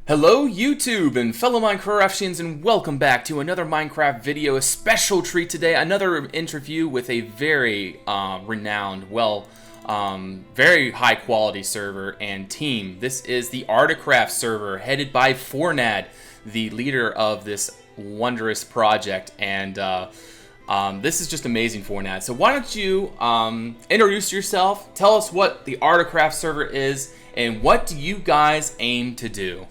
Hello YouTube and fellow Minecraftians, and welcome back to another Minecraft video. A special treat today, another interview with a very renowned, very high quality server and team. This is the Articraft server headed by Fornad, the leader of this wondrous project, and this is just amazing, Fornad. So why don't you introduce yourself, tell us what the Articraft server is, and what do you guys aim to do?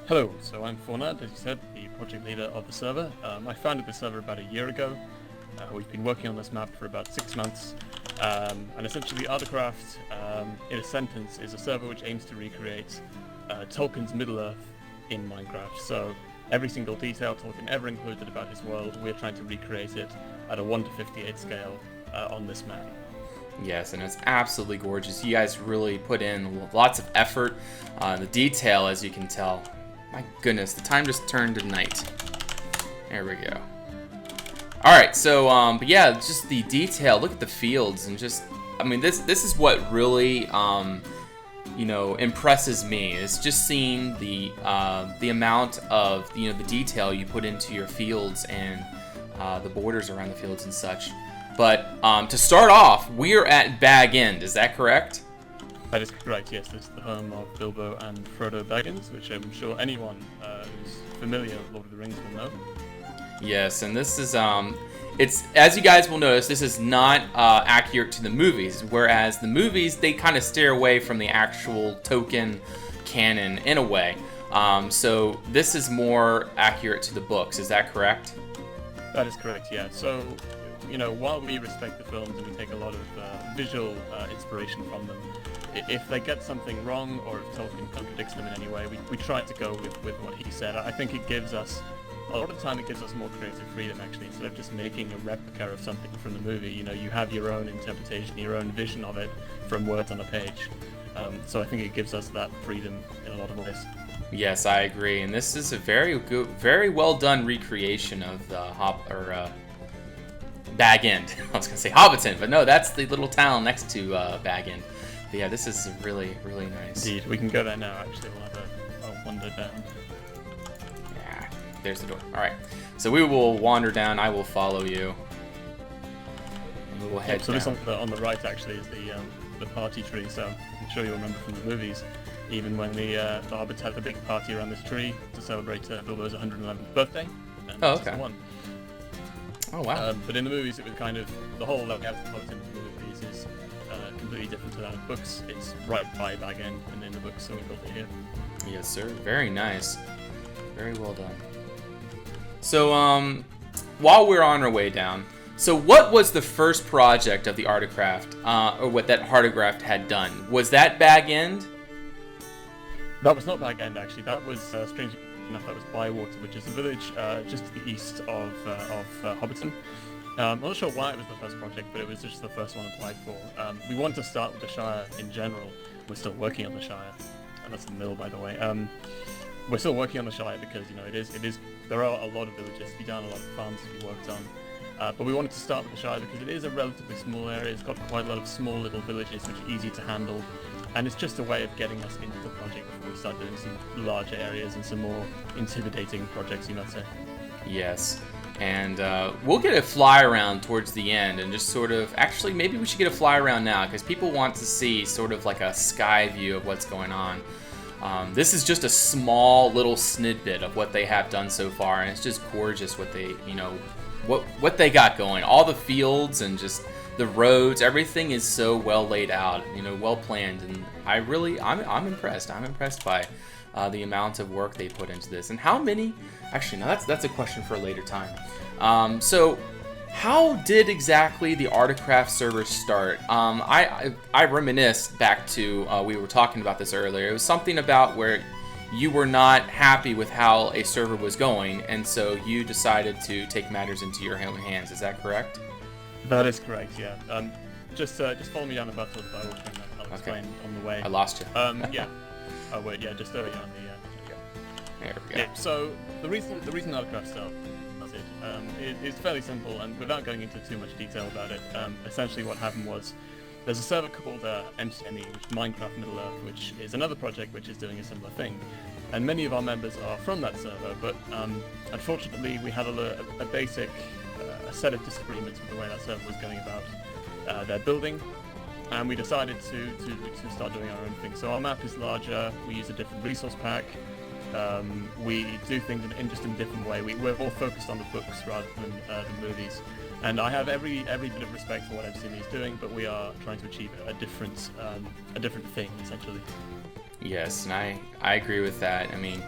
Hello, so I'm Fornad, as you said, the project leader of the server. I founded the server about a year ago. We've been working on this map for about 6 months. And essentially Ardacraft, in a sentence, is a server which aims to recreate Tolkien's Middle-earth in Minecraft. So every single detail Tolkien ever included about his world, we're trying to recreate it at a 1:58 scale on this map. Yes, and it's absolutely gorgeous. You guys really put in lots of effort. The detail, as you can tell. My goodness, the time just turned to night. There we go. Alright, so, but yeah, just the detail. Look at the fields and just, I mean, this is what really, you know, impresses me. Is just seeing the amount of, you know, the detail you put into your fields and the borders around the fields and such. But to start off, we're at Bag End. Is that correct? That is correct, yes. This is the home of Bilbo and Frodo Baggins, which I'm sure anyone who's familiar with Lord of the Rings will know. Yes, and this is, it's, as you guys will notice, this is not accurate to the movies, whereas the movies, they kind of steer away from the actual Tolkien canon in a way. So this is more accurate to the books, is that correct? That is correct, yeah. So, you know, while we respect the films and we take a lot of visual inspiration from them, if they get something wrong or if Tolkien contradicts them in any way, we try to go with what he said. I think it gives us, a lot of the time it gives us more creative freedom actually, instead of just making a replica of something from the movie. You know, you have your own interpretation, your own vision of it from words on a page. So I think it gives us that freedom in a lot of ways. Yes, I agree, and this is a very good, very well done recreation of the Bag End. I was gonna say Hobbiton, but no, that's the little town next to Bag End. But yeah, this is really, really nice. Indeed, we can go there now. Actually, we'll have a wander down. Yeah, there's the door. All right, so we will wander down. I will follow you. And we will head so down. this on the right actually is the party tree. So I'm sure you'll remember from the movies, even when the hobbits had the big party around this tree to celebrate Bilbo's 111th birthday. And Oh, this is okay. the one. Oh wow. But in the movies, it was kind of the whole layout of the hobbit in the movies is completely different to that of books. It's right by Bag End and in the books, so we built it here. Yes, sir. Very nice. Very well done. So, while we're on our way down, so what was the first project of the Articraft, or what that Articraft had done? Was that Bag End? That was not Bag End, actually. That was, strangely enough, that was Bywater, which is a village just to the east of Hobbiton. I'm not sure why it was the first project, but it was just the first one applied for. We wanted to start with the Shire in general. We're still working on the Shire, and that's the mill, by the way. We're still working on the Shire because, you know, it is. There are a lot of villages to be done, a lot of farms to be worked on. But we wanted to start with the Shire because it is a relatively small area. It's got quite a lot of small little villages which are easy to handle, and it's just a way of getting us into the project before we start doing some larger areas and some more intimidating projects, you might say. Yes. And we'll get a fly around towards the end and just sort of, actually maybe we should get a fly around now because people want to see sort of like a sky view of what's going on. This is just a small little snippet of what they have done so far, and it's just gorgeous what they, you know, what they got going. All the fields and just the roads, everything is so well laid out, you know, well planned, and I'm impressed. I'm impressed by the amount of work they put into this, and how many. Actually, no, that's a question for a later time. So, how did exactly the Articraft server start? I reminisce back to we were talking about this earlier. It was something about where you were not happy with how a server was going, and so you decided to take matters into your own hands. Is that correct? That is correct, yeah. Just follow me down the path towards the Bible, and I'll explain on the way. I lost you. Yeah. Oh wait, yeah, just early on the. There we go. Yeah. So the reason Articraft started is fairly simple, and without going into too much detail about it, essentially what happened was there's a server called MCME, which is Minecraft Middle Earth, which is another project which is doing a similar thing. and many of our members are from that server, but unfortunately we had a basic a set of disagreements with the way that server was going about their building, and we decided to start doing our own thing. So our map is larger, we use a different resource pack, we do things in just a different way. We're more focused on the books rather than the movies. And I have every bit of respect for what MCME is doing, but we are trying to achieve a different thing, essentially. Yes, and I agree with that. I mean,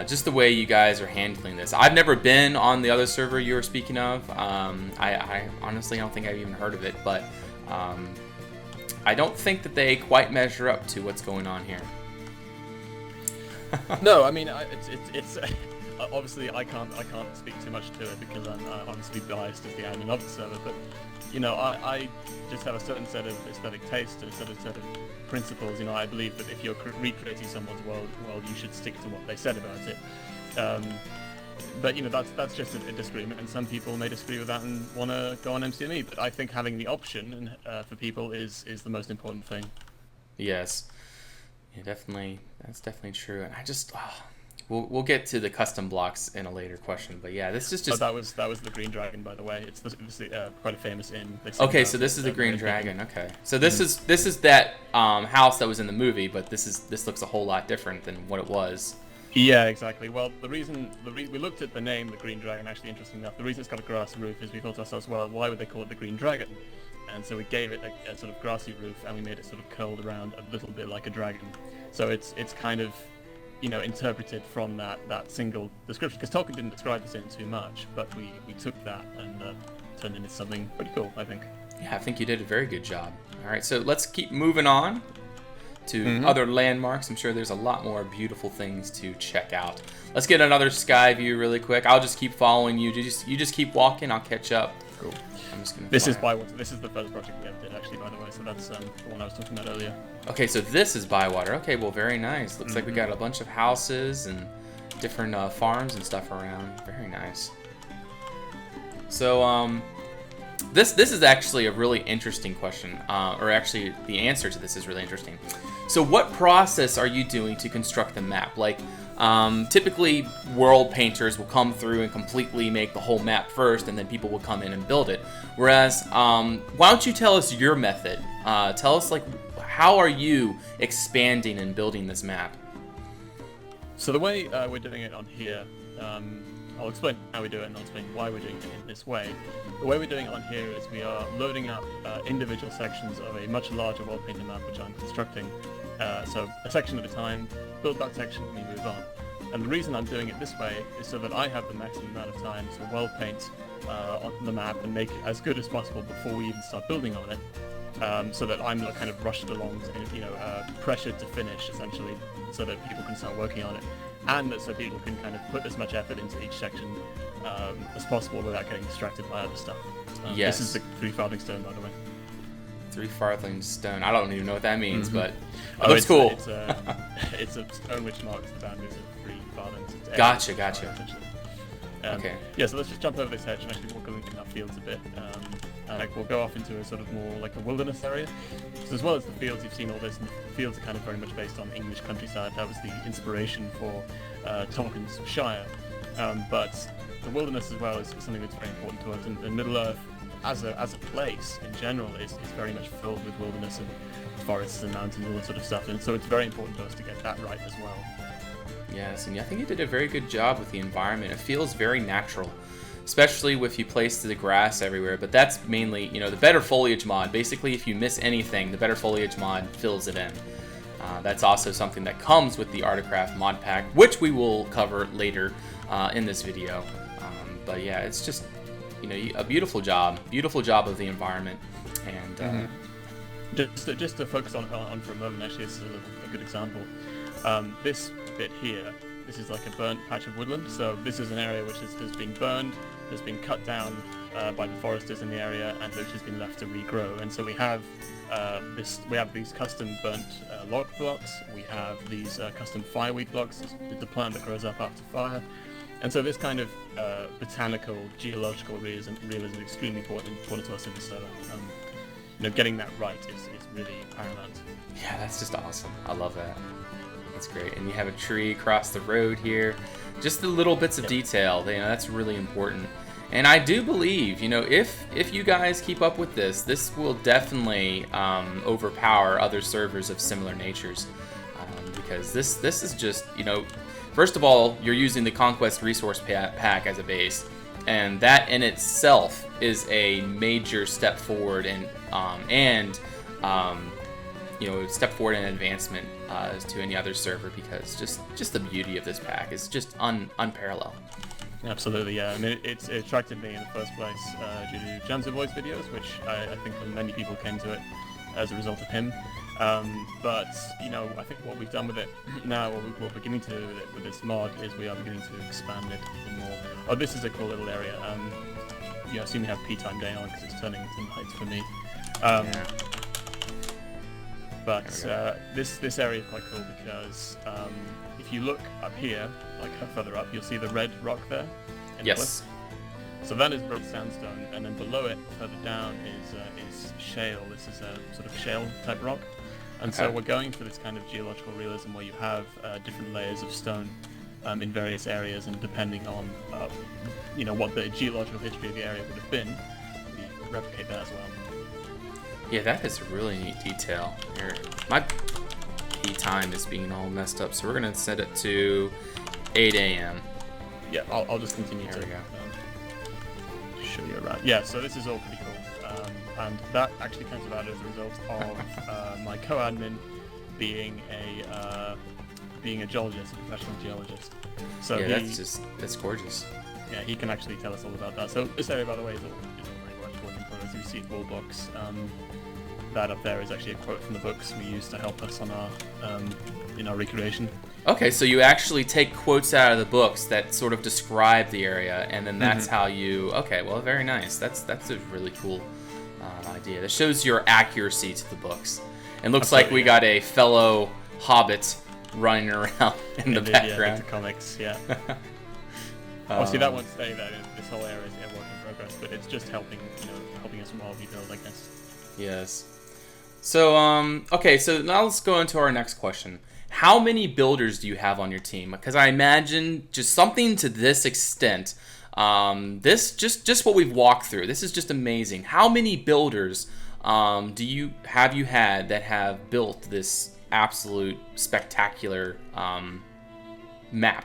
just the way you guys are handling this. I've never been on the other server you were speaking of. I honestly don't think I've even heard of it, but I don't think that they quite measure up to what's going on here. No, I mean, it's obviously I can't speak too much to it because I'm obviously biased as the admin of the server, but you know, I just have a certain set of aesthetic taste and a certain set of principles. You know, I believe that if you're recreating someone's world, well, you should stick to what they said about it. But you know, that's just a disagreement, and some people may disagree with that and want to go on MCME. But I think having the option for people is the most important thing. Yes, yeah, definitely. That's definitely true. And I just, we'll get to the custom blocks in a later question. But yeah, this is just. Oh, that was the Green Dragon, by the way. It's quite a famous inn. Okay, so this is the Green Dragon. Okay, so this is that house that was in the movie, but this looks a whole lot different than what it was. Yeah, exactly. Well, the reason we looked at the name, the Green Dragon. Actually, interesting enough, the reason it's got a grassy roof is we thought to ourselves, well, why would they call it the Green Dragon? And so we gave it a sort of grassy roof, and we made it sort of curled around a little bit like a dragon. So it's kind of, you know, interpreted from that single description, because Tolkien didn't describe this in too much, but we took that and turned it into something pretty cool, I think. Yeah, I think you did a very good job. All right, so let's keep moving on to other landmarks. I'm sure there's a lot more beautiful things to check out. Let's get another sky view really quick. I'll just keep following you. You just keep walking. I'll catch up. Cool. I'm just gonna. This is the first project we ever did, actually, by the way. So that's the one I was talking about earlier. Okay, so this is Bywater. Okay, well, very nice. Looks like we got a bunch of houses and different farms and stuff around. Very nice. So this is actually a really interesting question, or actually the answer to this is really interesting. So what process are you doing to construct the map? Like, typically world painters will come through and completely make the whole map first, and then people will come in and build it. Whereas, why don't you tell us your method? Tell us, like, how are you expanding and building this map? So the way we're doing it on here, I'll explain how we do it and I'll explain why we're doing it in this way. The way we're doing it on here is we are loading up individual sections of a much larger world painting map which I'm constructing. So a section at a time, build that section and we move on. And the reason I'm doing it this way is so that I have the maximum amount of time to world paint on the map and make it as good as possible before we even start building on it. So that I'm not kind of rushed along, pressured to finish essentially, so that people can start working on it. And so people can kind of put as much effort into each section as possible without getting distracted by other stuff. Yes. This is the 3 farthing stone, by the way. 3 farthing stone. I don't even know what that means, but it looks cool. It's a stone which marks the boundaries of 3 farthings. Gotcha. Okay. Yeah, so let's just jump over this hedge and actually walk in our fields a bit. We'll go off into a sort of more like a wilderness area. So as well as the fields, you've seen all this, and the fields are kind of very much based on English countryside. That was the inspiration for Tolkien's Shire. But the wilderness as well is something that's very important to us. And Middle-earth, as a place in general, is very much filled with wilderness and forests and mountains and all that sort of stuff. And so it's very important to us to get that right as well. Yes, and I think you did a very good job with the environment. It feels very natural, especially if you place the grass everywhere. But that's mainly, the better foliage mod. Basically, if you miss anything, the better foliage mod fills it in. That's also something that comes with the Articraft mod pack, which we will cover later in this video. But yeah, it's just, a beautiful job of the environment. And just to focus on for a moment, actually, this is a good example. This bit here, this is like a burnt patch of woodland. So this is an area which has been burned, has been cut down by the foresters in the area, and which has been left to regrow. And so we have these custom burnt log blocks. We have these custom fireweed blocks. It's the plant that grows up after fire. And so this kind of botanical, geological realism is extremely important to us in the server. Getting that right is really paramount. Yeah, that's just awesome. I love that. That's great. And you have a tree across the road here. Just the little bits of detail, that's really important. And I do believe, if you guys keep up with this, this will definitely overpower other servers of similar natures. Because this is just, first of all, you're using the Conquest resource pack as a base. And that in itself is a major step forward step forward in advancement to any other server, because just the beauty of this pack is just unparalleled. Absolutely, yeah. I mean, it attracted me in the first place due to Jan's voice videos, which I think many people came to it as a result of him. But I think what we've done with it now, what we're beginning to do with this mod, is we are beginning to expand it even more. Oh, this is a cool little area. I assume we have P time day on because it's turning into night for me. But this area is quite cool because if you look up here, like further up, you'll see the red rock there. Yes. So that is red sandstone, and then below it, further down, is shale. This is a sort of shale type rock. And so we're going for this kind of geological realism where you have different layers of stone in various areas, and depending on what the geological history of the area would have been, we replicate that as well. Yeah, that is a really neat detail. Here, my P time is being all messed up, so we're gonna set it to 8 a.m. Yeah, I'll just continue to show you around. Yeah, so this is all pretty cool, and that actually comes about as a result of my co-admin being a geologist, a professional geologist. So yeah, that's gorgeous. Yeah, he can actually tell us all about that. So this area, by the way, is all very much work in progress. You see wall books. That up there is actually a quote from the books we use to help us on our in our recreation. Okay, so you actually take quotes out of the books that sort of describe the area, and then that's how you. Okay, well, very nice. That's a really cool idea. That shows your accuracy to the books. And looks like we got a fellow Hobbit running around in the background. Yeah, VictorComix, yeah. Obviously, that won't stay there. This whole area is a work in progress, but it's just helping us while we build, I guess. Yes. So, okay, so now let's go into our next question. How many builders do you have on your team? Because I imagine just something to this extent, this just what we've walked through. This is just amazing. How many builders have you had that have built this absolute spectacular map?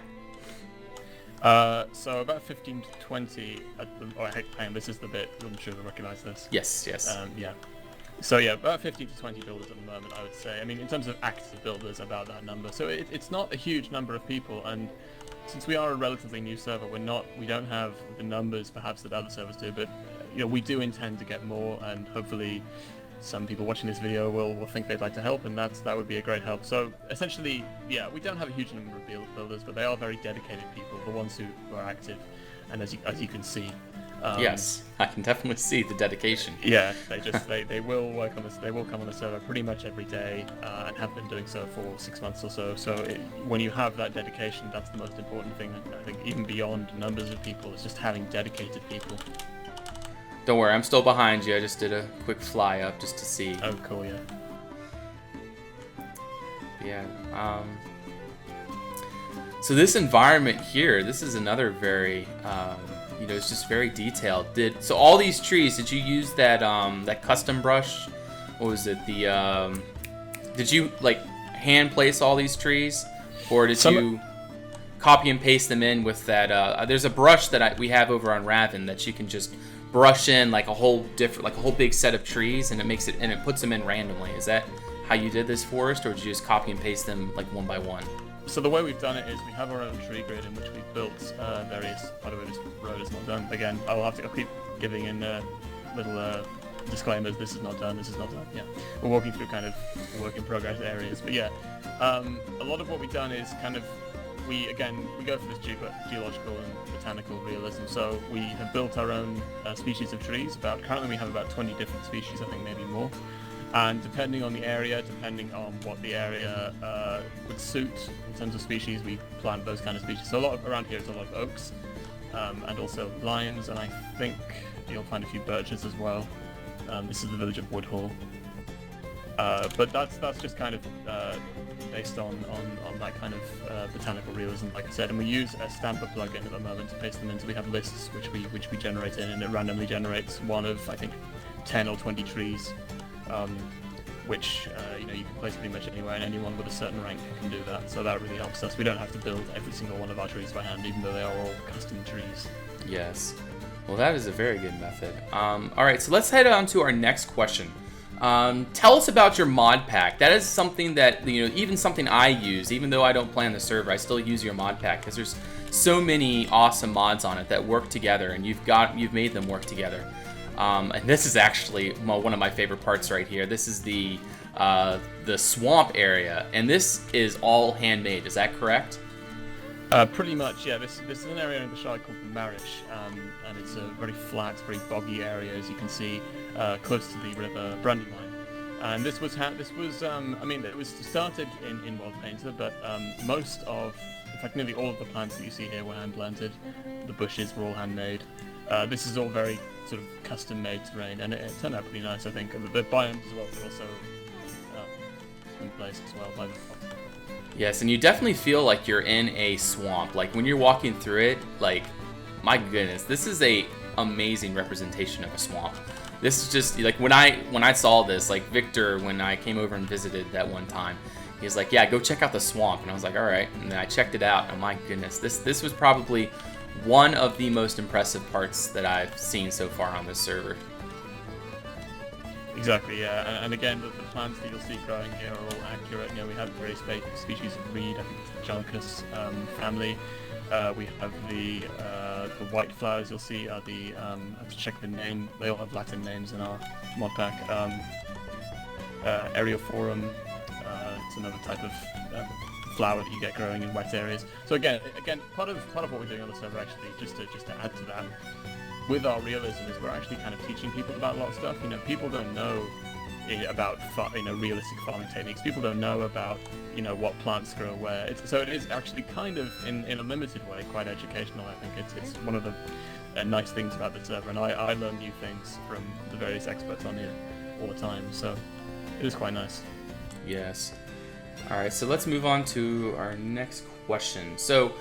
So about 15 to 20. This is the bit. I'm sure you'll recognize this. Yes. Yeah. So yeah, about 15 to 20 builders at the moment, I would say. I mean, in terms of active builders, about that number. So it's not a huge number of people, and since we are a relatively new server, we don't have the numbers perhaps that other servers do, but we do intend to get more, and hopefully some people watching this video will think they'd like to help, and that would be a great help. So essentially, yeah, we don't have a huge number of builders, but they are very dedicated people, the ones who are active, and as you can see. Yes, I can definitely see the dedication. Yeah, they will work on this. They will come on the server pretty much every day, and have been doing so for 6 months or so. So when you have that dedication, that's the most important thing. I think even beyond numbers of people, it's just having dedicated people. Don't worry, I'm still behind you. I just did a quick fly up just to see. Oh, cool, yeah. Yeah. So this environment here, this is another very, it's just very detailed. So all these trees, did you use that custom brush? What was it? Did you hand place all these trees, or did you copy and paste them in with that? There's a brush that we have over on Raven that you can just brush in a whole big set of trees, and it puts them in randomly. Is that how you did this forest, or did you just copy and paste them one by one? So the way we've done it is we have our own tree grid in which we've built various. By the way, this road is not done. Again, I'll keep giving in little disclaimers. This is not done. This is not done. Yeah, we're walking through kind of work in progress areas. But yeah, a lot of what we've done is kind of we go for this geological and botanical realism. So we have built our own species of trees. Currently we have about 20 different species. I think maybe more. And depending on the area, depending on what the area would suit in terms of species, we plant those kind of species. So around here is a lot of oaks, and also limes, and I think you'll find a few birches as well. This is the village of Woodhall. But that's just kind of based on that kind of botanical realism, like I said. And we use a stamper plugin at the moment to paste them in. So we have lists which we generate in, and it randomly generates one of, I think, 10 or 20 trees, which you know, you can place pretty much anywhere, and anyone with a certain rank can do that. So that really helps us. We don't have to build every single one of our trees by hand, even though they are all custom trees. Yes. Well, that is a very good method. All right, so let's head on to our next question. Tell us about your mod pack. That is something that, you know, even something I use, even though I don't play on the server, I still use your mod pack because there's so many awesome mods on it that work together, and you've made them work together. And this is actually one of my favorite parts right here. This is the swamp area, and this is all handmade. Is that correct? Pretty much, yeah. This is an area in the Shire called the Marish, and it's a very flat, very boggy area, as you can see, close to the river Brandywine. And this was I mean, it was started in World Painter, but most of, in fact, nearly all of the plants that you see here were hand planted. The bushes were all handmade. This is all very sort of custom-made terrain, and it turned out pretty nice, I think. And the biomes as well were also in place as well by the fox. Yes, and you definitely feel like you're in a swamp. Like when you're walking through it, like, my goodness, this is a amazing representation of a swamp. This is just like when I saw this, like Victor, when I came over and visited that one time, he was like, "Yeah, go check out the swamp," and I was like, "All right." And then I checked it out, and my goodness, this was probably one of the most impressive parts that I've seen so far on this server. Exactly, yeah. And again, the plants that you'll see growing here are all accurate. You know, we have various species of reed. I think it's the Juncus family. We have the white flowers you'll see are the, I have to check the name, they all have Latin names in our mod pack. Areophorum, it's another type of flower that you get growing in wet areas. So again, part of what we're doing on the server, actually, just to add to that, with our realism, is we're actually kind of teaching people about a lot of stuff. You know, people don't know about realistic farming techniques. People don't know about, you know, what plants grow where. So it is actually kind of, in a limited way, quite educational. I think it's one of the nice things about the server, and I learn new things from the various experts on here all the time. So it is quite nice. Yes. All right, so let's move on to our next question. So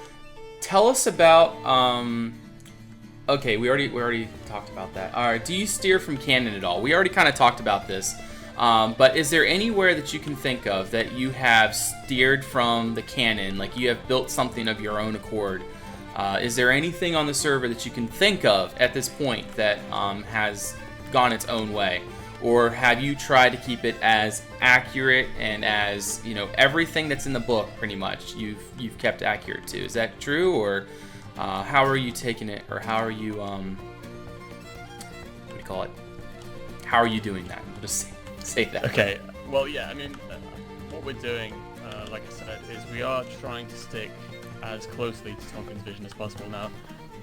tell us about okay, we already talked about that. All right, do you steer from canon at all? We already kind of talked about this, but is there anywhere that you can think of that you have steered from the canon, like you have built something of your own accord? Is there anything on the server that you can think of at this point that has gone its own way? Or have you tried to keep it as accurate and as, you know, everything that's in the book pretty much you've kept accurate to? Is that true, or how are you taking it, or how are you what do you call it? How are you doing that? We'll just say that. Okay. Well, yeah. I mean, what we're doing, like I said, is we are trying to stick as closely to Tolkien's vision as possible. Now,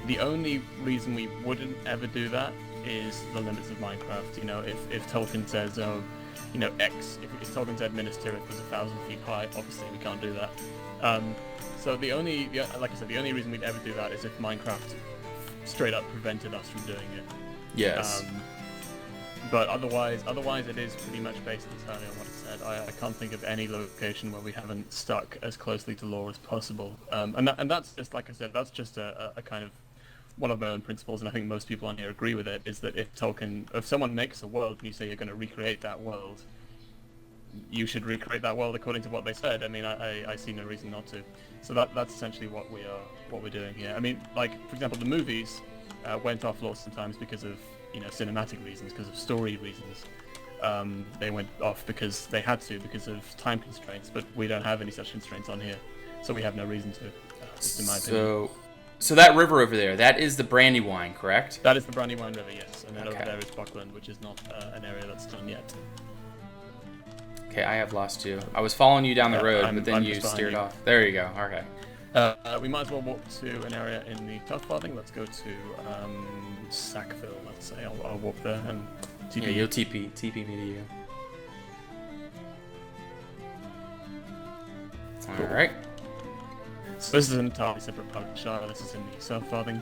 the only reason we wouldn't ever do that is the limits of Minecraft. You know, if Tolkien says, oh, you know, X, if Tolkien said Minas Tirith was 1,000 feet high, obviously we can't do that. So like I said, the only reason we'd ever do that is if Minecraft straight up prevented us from doing it. Yes. But otherwise it is pretty much based entirely on what it said. I can't think of any location where we haven't stuck as closely to lore as possible. And that's just, like I said, that's just a kind of one of my own principles, and I think most people on here agree with it, is that if someone makes a world and you say you're going to recreate that world, you should recreate that world according to what they said. I mean, I see no reason not to. So that's essentially what we're doing here. I mean, like, for example, the movies went off lore sometimes because of, you know, cinematic reasons, because of story reasons. They went off because they had to, because of time constraints, but we don't have any such constraints on here, so we have no reason to, just in my opinion. So that river over there, that is the Brandywine, correct? That is the Brandywine River, yes. And then Okay. over there is Buckland, which is not an area that's done yet. Okay, I have lost you. I was following you down the road, but then I'm you just behind steered you. off. There you go. Okay. We might as well walk to an area in the Tough Farthing. Let's go to Sackville, let's say. I'll walk there and TP. Yeah, you'll TP me to you. Cool. All right. So this is an entirely separate part of the Shire. This is in the South Farthing,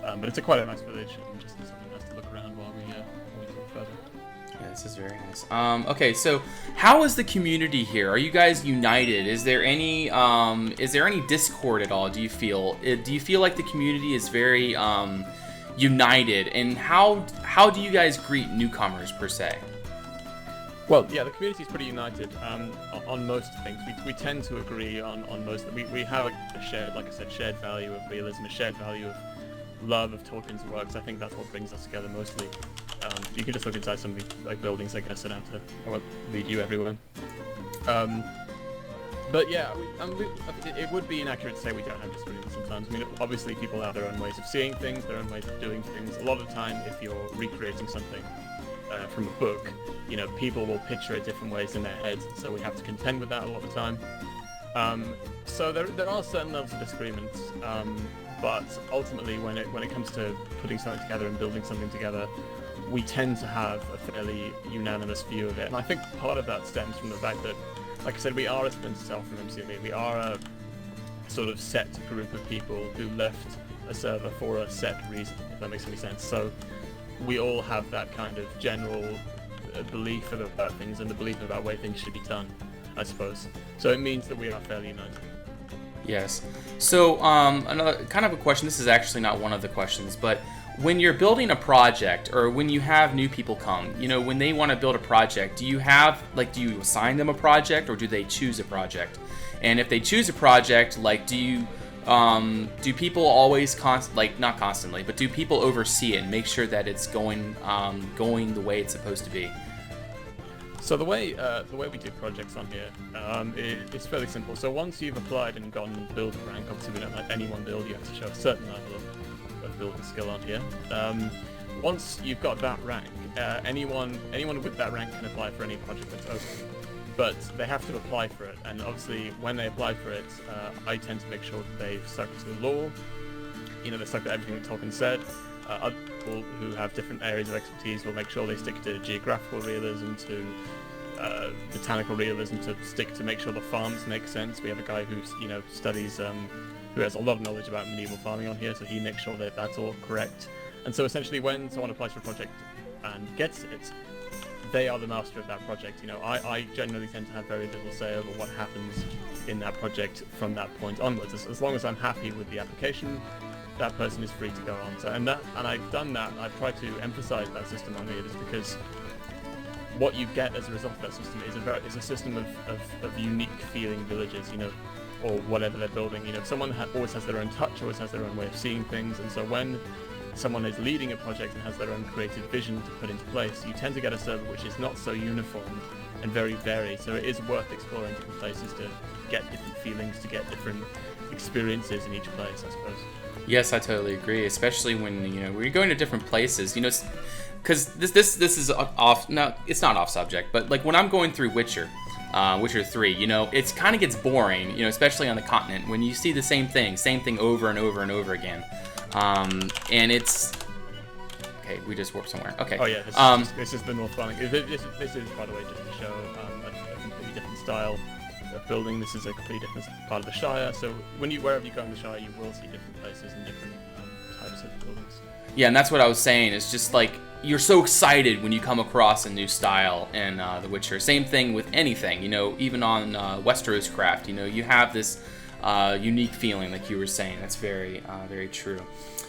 but it's quite a nice village, and just something nice to look around while we talk further. this is very nice. Okay, so how is the community here? Are you guys united? Is there any discord at all? Do you feel like the community is very united? And how do you guys greet newcomers per se? Well, yeah, the community is pretty united on most things. We tend to agree on most. We have a shared, like I said, shared value of realism, a shared value of love of Tolkien's works. I think that's what brings us together mostly. You can just look inside some of the buildings, I guess, and I won't lead you everywhere. But yeah, it would be inaccurate to say we don't have disagreements sometimes. I mean, obviously people have their own ways of seeing things, their own ways of doing things. A lot of the time, if you're recreating something from a book, you know, people will picture it different ways in their heads, so we have to contend with that a lot of the time. So there are certain levels of disagreements, but ultimately when it comes to putting something together and building something together, we tend to have a fairly unanimous view of it. And I think part of that stems from the fact that, like I said, we are a splinter cell from MCME. We are a sort of set group of people who left a server for a set reason, if that makes any sense. So we all have that kind of general belief about things and the belief about way things should be done, I suppose. So it means that we are fairly united. Yes. So another kind of a question, this is actually not one of the questions, but when you're building a project or when you have new people come, you know, when they want to build a project, do you assign them a project or do they choose a project? And if they choose a project, like do people always not constantly, but do people oversee it and make sure that it's going the way it's supposed to be? So the way we do projects on here, it's fairly simple. So once you've applied and gone build rank, obviously we don't let anyone build. You have to show a certain level of building skill on here. Once you've got that rank, anyone with that rank can apply for any project that's open. But they have to apply for it, and obviously when they apply for it, I tend to make sure that they've stuck to the law. You know, they stuck to everything that Tolkien said. Other people who have different areas of expertise will make sure they stick to geographical realism, to botanical realism, to stick to make sure the farms make sense. We have a guy who studies, who has a lot of knowledge about medieval farming on here, so he makes sure that that's all correct. And so essentially when someone applies for a project and gets it, they are the master of that project. You know, I generally tend to have very little say over what happens in that project from that point onwards. As long as I'm happy with the application, that person is free to go on. So, and I've done that. I've tried to emphasize that system on here just because what you get as a result of that system is a system of unique feeling villages, you know, or whatever they're building. You know, someone always has their own touch, always has their own way of seeing things, and so when someone is leading a project and has their own creative vision to put into place, you tend to get a server which is not so uniform and very varied. So it is worth exploring different places to get different feelings, to get different experiences in each place, I suppose. Yes, I totally agree, especially when, you know, we're going to different places, you know, because this is off, no, it's not off subject, but like when I'm going through Witcher 3, you know, it kind of gets boring, you know, especially on the continent, when you see the same thing over and over and over again. And it's... Okay, we just warped somewhere. Okay. Oh yeah, this is the North Farming. This is, by the way, just to show a completely different style of building. This is a completely different part of the Shire, so wherever you go in the Shire, you will see different places and different types of buildings. Yeah, and that's what I was saying. It's just like, you're so excited when you come across a new style in The Witcher. Same thing with anything, you know, even on Westeros, you know, you have this unique feeling, like you were saying. That's very, very true.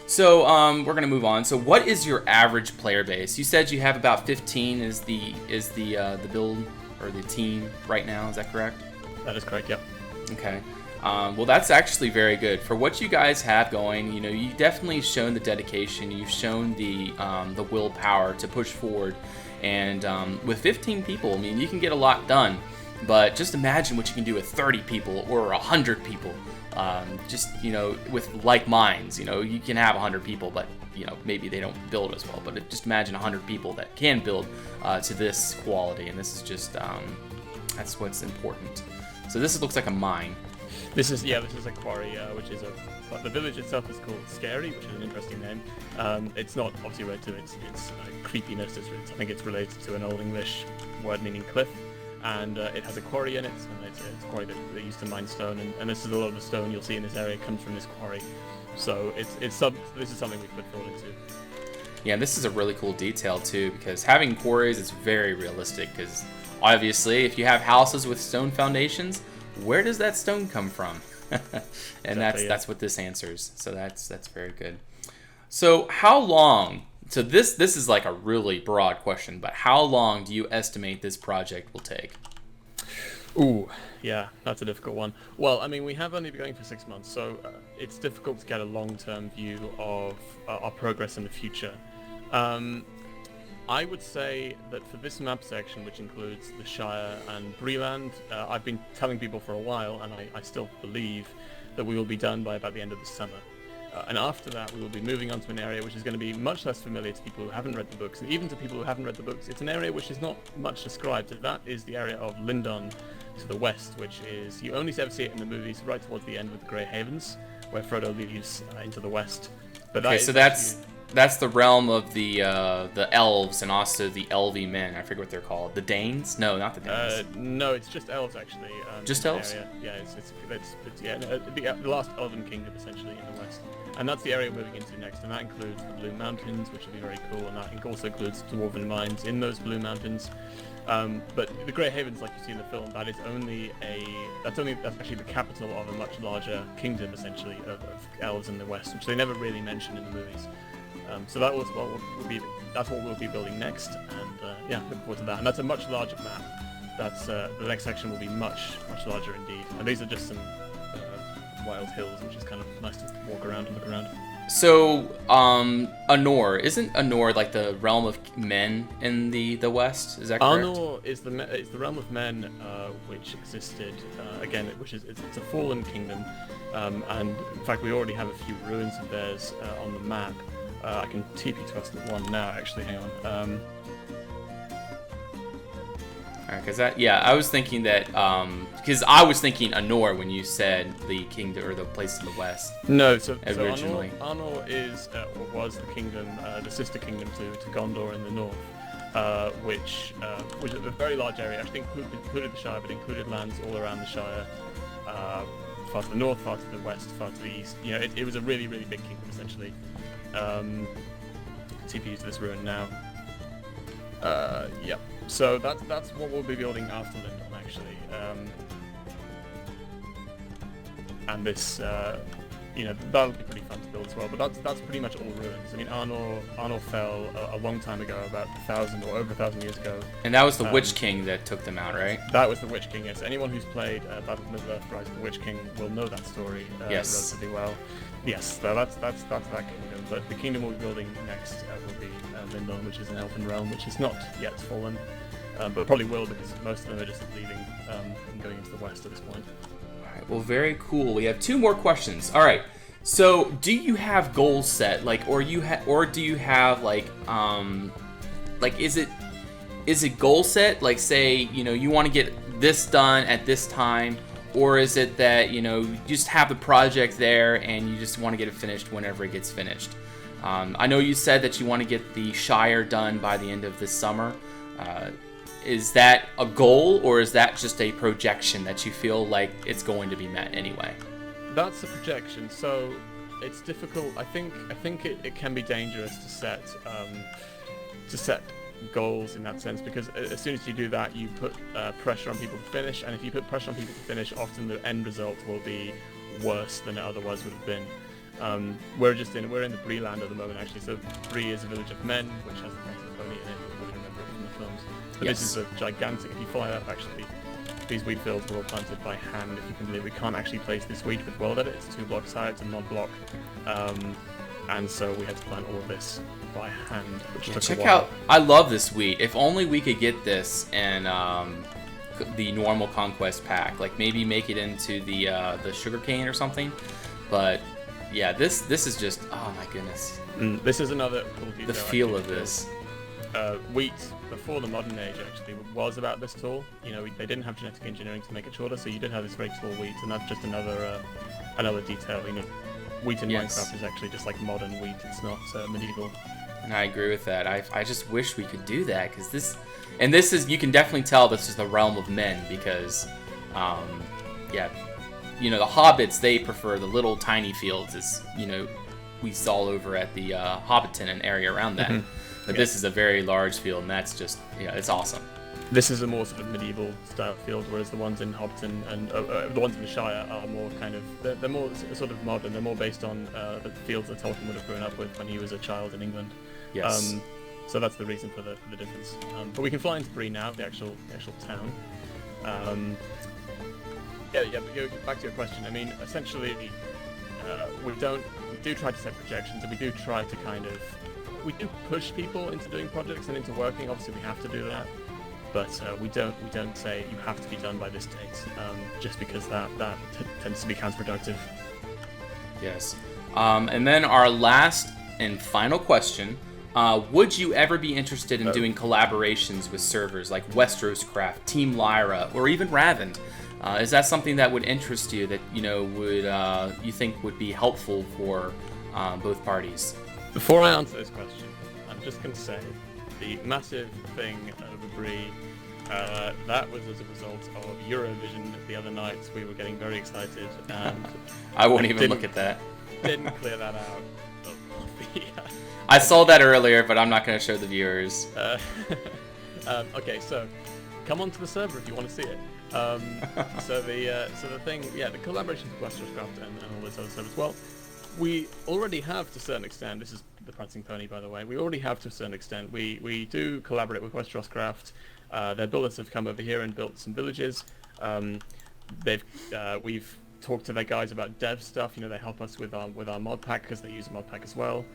So we're gonna move on. So what is your average player base? You said you have about 15 is the build or the team right now. Is that correct? That is correct. Yep. Okay. Well, that's actually very good for what you guys have going. You know, you've definitely shown the dedication. You've shown the willpower to push forward, and with 15 people, I mean, you can get a lot done. But just imagine what you can do with 30 people or 100 people. Just, you know, with like minds. You know, you can have 100 people, but, you know, maybe they don't build as well. But just imagine 100 people that can build to this quality, and this is just that's what's important. So this looks like a mine. This is a quarry, which is but the village itself is called Scary, which is an interesting name. It's not obviously related to its creepiness. I think it's related to an Old English word meaning cliff. And it has a quarry in it, and it's a quarry that they used to mine stone, and this is a lot of the stone you'll see in this area comes from this quarry. So this is something we put thought into. Yeah, this is a really cool detail too, because having quarries is very realistic. Because obviously, if you have houses with stone foundations, where does that stone come from? And that's what this answers. So that's very good. So how long? So this is like a really broad question, but how long do you estimate this project will take? Ooh, yeah, that's a difficult one. Well, I mean, we have only been going for 6 months, so it's difficult to get a long-term view of our progress in the future. I would say that for this map section, which includes the Shire and Breeland, I've been telling people for a while, and I still believe that we will be done by about the end of the summer. And after that, we will be moving on to an area which is going to be much less familiar to people who haven't read the books. And even to people who haven't read the books, it's an area which is not much described. That is the area of Lindon to the west, which is, you only ever see it in the movies right towards the end with the Grey Havens, where Frodo leaves into the west. But okay, so that's the realm of the elves and also the elvy men. I forget what they're called. The Danes? No, not the Danes. No, it's just elves actually. Just elves? Area. Yeah, it's the last elven kingdom essentially in the west. And that's the area we're moving into next, and that includes the Blue Mountains, which will be very cool, and that also includes dwarven mines in those Blue Mountains. But the Grey Havens, like you see in the film, that's actually the capital of a much larger kingdom, essentially, of elves in the west, which they never really mention in the movies. So that's what we'll be building next, and yeah, looking forward to that. And that's a much larger map. That's the next section will be much larger indeed. And these are just some wild hills, which is kind of nice to walk around and look around. So, Anor, isn't Anor like the realm of men in the west? Is that correct? Anor is the realm of men, which existed again, it's a fallen kingdom, and in fact we already have a few ruins of theirs on the map. I can TP to us one now. Actually, hang on. Because I was thinking that because I was thinking Anor when you said the kingdom or the place in the west. No, so originally. Anor is or was the kingdom, the sister kingdom to Gondor in the north, which was a very large area. Actually included the Shire, but included lands all around the Shire, far to the north, far to the west, far to the east. You know, it was a really big kingdom essentially. TP to this ruin now. Yep. So that's what we'll be building after Lindon, actually. And this, that'll be pretty fun to build as well. But that's pretty much all ruins. I mean, Arnor fell a long time ago, about 1,000 or over 1,000 years ago. And that was the Witch King that took them out, right? That was the Witch King. Yes. Anyone who's played Battle of Middle-earth: Rise of the Witch King will know that story relatively well. Yes, so that's that kingdom. But the kingdom we'll be building next will be Lindon, which is an elfin realm, which is not yet fallen. But probably will, because most of them are just leaving and going into the west at this point. All right. Well, very cool. We have 2 more questions. All right. So, do you have goals set, like, or do you have like is it goal set? Like, say, you want to get this done at this time, or is it that you just have the project there and you just want to get it finished whenever it gets finished? I know you said that you want to get the Shire done by the end of this summer. Is that a goal, or is that just a projection that you feel like it's going to be met anyway? That's a projection, so it's difficult. I think it can be dangerous to set goals in that sense, because as soon as you do that, you put pressure on people to finish, and if you put pressure on people to finish, often the end result will be worse than it otherwise would have been. We're in the Bree land at the moment, actually. So Bree is a village of men, which has the Princess Pony in it. You probably remember it from the films. But yes. This is a gigantic. If you follow that up, actually, these wheat fields were all planted by hand. If you can believe, we can't actually place this wheat with world edit. It's 2 blocks high. It's a mod block, and so we had to plant all of this by hand, which took a while. Check out! I love this wheat. If only we could get this in the normal Conquest pack. Like maybe make it into the sugarcane or something. But yeah, this is just, oh my goodness. This is another cool detail. The feel of this. Wheat before the modern age actually was about this tall. They didn't have genetic engineering to make it shorter, so you did have this very tall wheat, and that's just another detail. Wheat in Minecraft is actually just like modern wheat. It's not medieval. And I agree with that. I just wish we could do that, because this is, you can definitely tell this is the realm of men, because the hobbits, they prefer the little tiny fields, as we saw over at the Hobbiton and area around that. But this is a very large field, and that's just, it's awesome. This is a more sort of medieval style field, whereas the ones in Hobbiton and the ones in the Shire are more kind of, they're more sort of modern. They're more based on the fields that Tolkien would have grown up with when he was a child in England. Yes. So that's the reason for the difference. But we can fly into Bree now, the actual town. But back to your question. I mean, essentially, we do try to set projections, and we do try to we do push people into doing projects and into working. Obviously, we have to do that. But we don't say you have to be done by this date, just because that tends to be counterproductive. Yes. And then our last and final question: would you ever be interested in doing collaborations with servers like Westeros-Craft, Team Lyrah, or even Ravend? Is that something that would interest you? That would you think would be helpful for both parties? Before I answer this question, I'm just going to say the massive thing over Bree. That was as a result of Eurovision the other night. We were getting very excited, and I won't even look at that. Didn't clear that out. I saw that earlier, but I'm not going to show the viewers. Okay, so come onto the server if you want to see it. So the thing, the collaboration with Westeros-Craft and all those other servers. Well, we already have to a certain extent. This is the Prancing Pony, by the way. We already have to a certain extent. We do collaborate with Westeros-Craft. Their builders have come over here and built some villages. We've talked to their guys about dev stuff. They help us with our mod pack because they use a mod pack as well.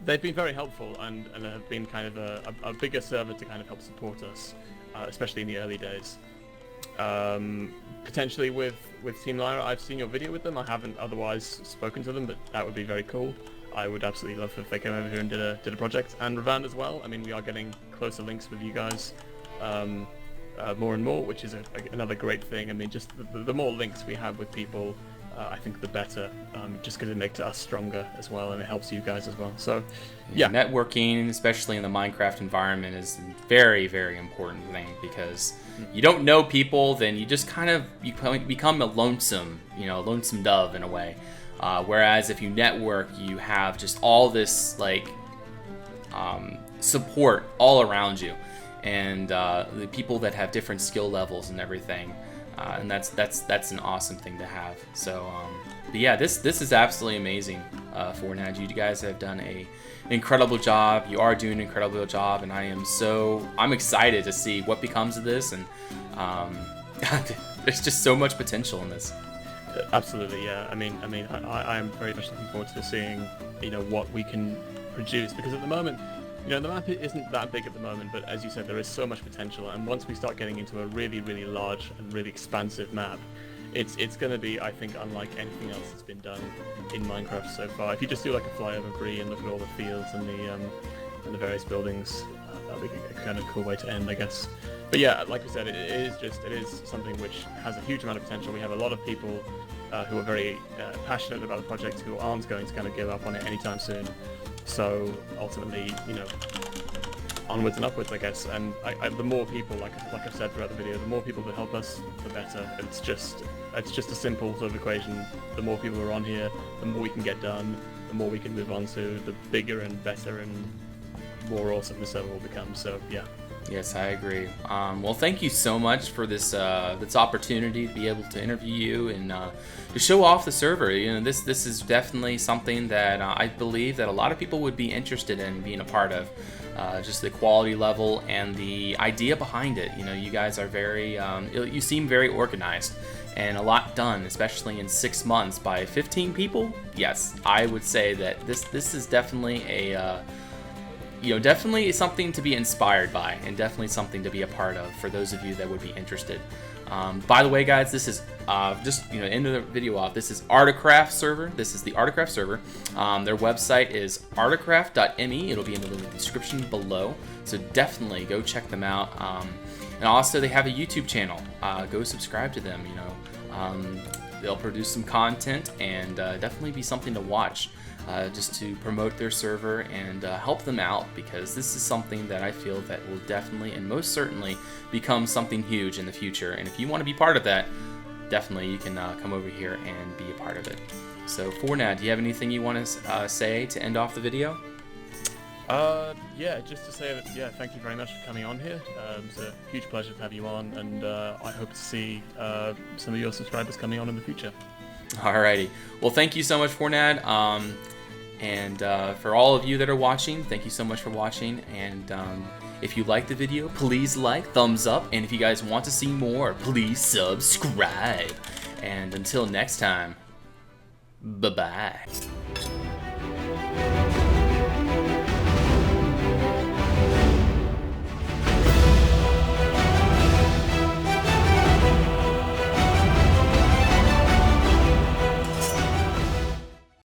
They've been very helpful and have been kind of a bigger server to kind of help support us, especially in the early days. Potentially with Team Lyrah, I've seen your video with them. I haven't otherwise spoken to them, but that would be very cool. I would absolutely love if they came over here and did a project, and Ravand as well. I mean, we are getting closer links with you guys more and more, which is another great thing. I mean, just the more links we have with people, I think the better, just because it makes us stronger as well, and it helps you guys as well. So, yeah. Networking, especially in the Minecraft environment, is a very, very important thing, because you don't know people, then you just kind of become a lonesome dove in a way. Whereas if you network, you have just all this support all around you, and the people that have different skill levels and everything. And that's an awesome thing to have. So, but yeah, this is absolutely amazing for Naj. You guys have done an incredible job. You are doing an incredible job, and I'm excited to see what becomes of this. And there's just so much potential in this. Absolutely, yeah. I mean, I am very much looking forward to seeing what we can produce, because at the moment, the map isn't that big at the moment, but as you said, there is so much potential, and once we start getting into a really, really large and really expansive map, it's going to be, I think, unlike anything else that's been done in Minecraft so far. If you just do like a flyover Bree and look at all the fields and the various buildings, that would be a kind of cool way to end, I guess. But yeah, like we said, it is something which has a huge amount of potential. We have a lot of people who are very passionate about the project, who aren't going to kind of give up on it anytime soon. So ultimately, onwards and upwards, I guess. And the more people, like I've said throughout the video, the more people that help us, the better. It's just a simple sort of equation. The more people who are on here, the more we can get done, the more we can move on to, the bigger and better and more awesome the server will become. So yeah. Yes, I agree. Well, thank you so much for this opportunity to be able to interview you and to show off the server. This is definitely something that I believe that a lot of people would be interested in being a part of. Just the quality level and the idea behind it. You guys are very, you seem very organized and a lot done, especially in 6 months by 15 people. Yes, I would say that this is definitely definitely something to be inspired by, and definitely something to be a part of for those of you that would be interested. By the way, guys, this is just end of the video off. This is Articraft server. This is the Articraft server. Their website is articraft.me. It'll be in the description below. So definitely go check them out. And also, they have a YouTube channel. Go subscribe to them. They'll produce some content and definitely be something to watch. Just to promote their server and help them out, because this is something that I feel that will definitely and most certainly become something huge in the future. And if you want to be part of that, definitely you can come over here and be a part of it. So Fornad, do you have anything you want to say to end off the video? Yeah, just to say that, yeah, thank you very much for coming on here. It's a huge pleasure to have you on, and I hope to see some of your subscribers coming on in the future. Alrighty. Well, thank you so much, Fornad. And for all of you that are watching, thank you so much for watching. And if you like the video, please like, thumbs up. And if you guys want to see more, please subscribe. And until next time, bye-bye.